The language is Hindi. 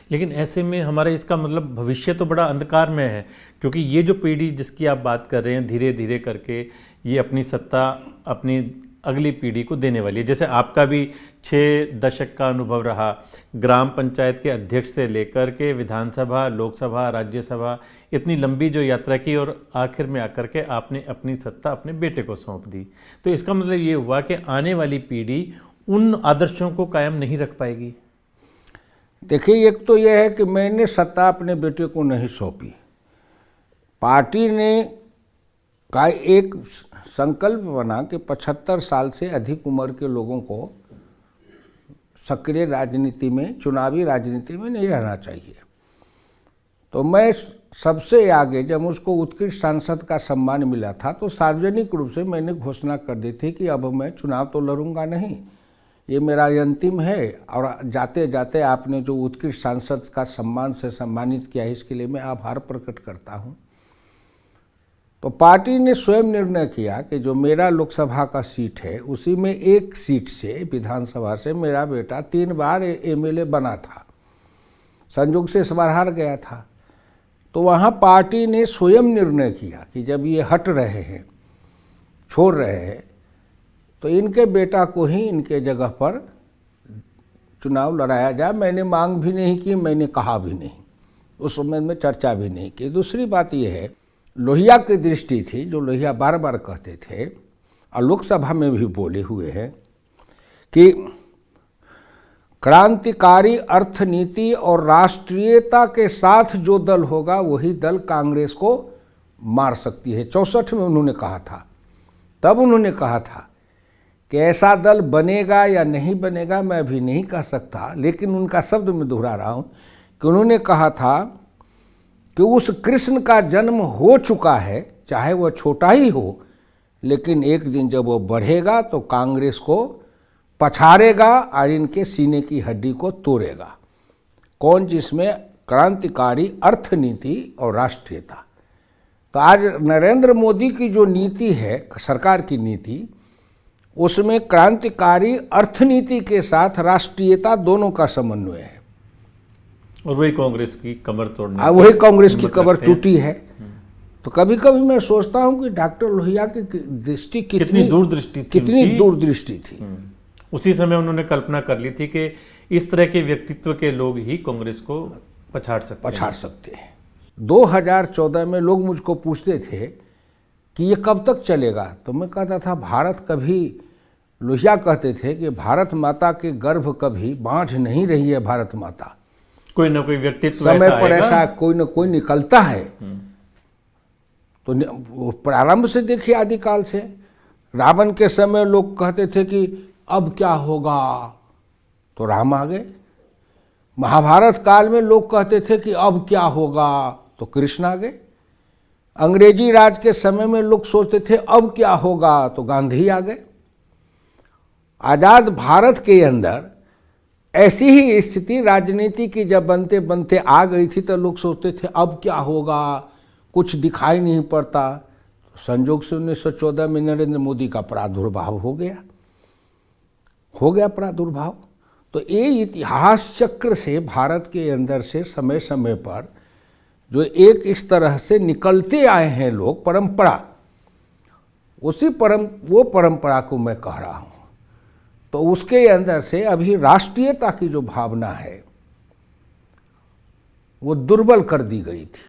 लेकिन ऐसे में हमारा इसका मतलब भविष्य तो बड़ा अंधकार में है, क्योंकि ये जो पीढ़ी जिसकी आप बात कर रहे हैं धीरे धीरे करके ये अपनी सत्ता अपनी अगली पीढ़ी को देने वाली है। जैसे आपका भी 6 दशक का अनुभव रहा, ग्राम पंचायत के अध्यक्ष से लेकर के विधानसभा, लोकसभा, राज्यसभा, इतनी लंबी जो यात्रा की और आखिर में आकर के आपने अपनी सत्ता अपने बेटे को सौंप दी। तो इसका मतलब ये हुआ कि आने वाली पीढ़ी उन आदर्शों को कायम नहीं रख पाएगी। देखिए, एक तो यह है कि मैंने सत्ता अपने बेटे को नहीं सौंपी। पार्टी ने का एक संकल्प बना कि 75 साल से अधिक उम्र के लोगों को सक्रिय राजनीति में, चुनावी राजनीति में नहीं रहना चाहिए। तो मैं सबसे आगे, जब उसको उत्कृष्ट सांसद का सम्मान मिला था, तो सार्वजनिक रूप से मैंने घोषणा कर दी थी कि अब मैं चुनाव तो लड़ूंगा नहीं, ये मेरा अंतिम है। और जाते जाते आपने जो उत्कृष्ट सांसद का सम्मान से सम्मानित किया है, इसके लिए मैं आभार प्रकट करता हूँ। तो पार्टी ने स्वयं निर्णय किया कि जो मेरा लोकसभा का सीट है, उसी में एक सीट से, विधानसभा से, मेरा बेटा 3 बार एमएलए बना था, संयोग से इस बार हार गया था। तो वहाँ पार्टी ने स्वयं निर्णय किया कि जब ये हट रहे हैं, छोड़ रहे हैं, तो इनके बेटा को ही इनके जगह पर चुनाव लड़ाया जाए। मैंने मांग भी नहीं की, मैंने कहा भी नहीं, उस समय में चर्चा भी नहीं की। दूसरी बात यह है, लोहिया की दृष्टि थी, जो लोहिया बार बार कहते थे और लोकसभा में भी बोले हुए हैं कि क्रांतिकारी अर्थनीति और राष्ट्रीयता के साथ जो दल होगा वही दल कांग्रेस को मार सकती है। 64 में उन्होंने कहा था। तब उन्होंने कहा था कि ऐसा दल बनेगा या नहीं बनेगा मैं अभी नहीं कह सकता, लेकिन उनका शब्द मैं दोहरा रहा हूँ कि उन्होंने कहा था कि उस कृष्ण का जन्म हो चुका है, चाहे वह छोटा ही हो, लेकिन एक दिन जब वो बढ़ेगा तो कांग्रेस को पछाड़ेगा और इनके सीने की हड्डी को तोड़ेगा। कौन? जिसमें क्रांतिकारी अर्थनीति और राष्ट्रीयता। तो आज नरेंद्र मोदी की जो नीति है, सरकार की नीति, उसमें क्रांतिकारी अर्थनीति के साथ राष्ट्रीयता दोनों का समन्वय है। और वही कांग्रेस की कमर तोड़ने, वही कांग्रेस की कमर टूटी है। तो कभी कभी मैं सोचता हूं कि डॉक्टर लोहिया की दृष्टि कितनी दूरदृष्टि थी। उसी समय उन्होंने कल्पना कर ली थी कि इस तरह के व्यक्तित्व के लोग ही कांग्रेस को पछाड़ सकते हैं। 2014 में लोग मुझको पूछते थे कि ये कब तक चलेगा, तो मैं कहता था भारत कभी, लोहिया कहते थे कि भारत माता के गर्भ कभी बांझ नहीं रही है। भारत माता कोई ना कोई व्यक्तित्व समय पर ऐसा कोई न कोई निकलता है। तो प्रारंभ से देखिए, आदिकाल से रावण के समय लोग कहते थे कि अब क्या होगा, तो राम आ गए। महाभारत काल में लोग कहते थे कि अब क्या होगा, तो कृष्ण आ गए। अंग्रेजी राज के समय में लोग सोचते थे अब क्या होगा, तो गांधी आ गए। आज़ाद भारत के अंदर ऐसी ही स्थिति राजनीति की जब बनते बनते आ गई थी, तो लोग सोचते थे अब क्या होगा, कुछ दिखाई नहीं पड़ता। संयोग से 1914 में नरेंद्र मोदी का प्रादुर्भाव हो गया प्रादुर्भाव। तो ये इतिहास चक्र से भारत के अंदर से समय समय पर जो एक इस तरह से निकलते आए हैं लोग, परंपरा, वो परंपरा को मैं कह रहा हूँ। तो उसके अंदर से अभी राष्ट्रीयता की जो भावना है वो दुर्बल कर दी गई थी।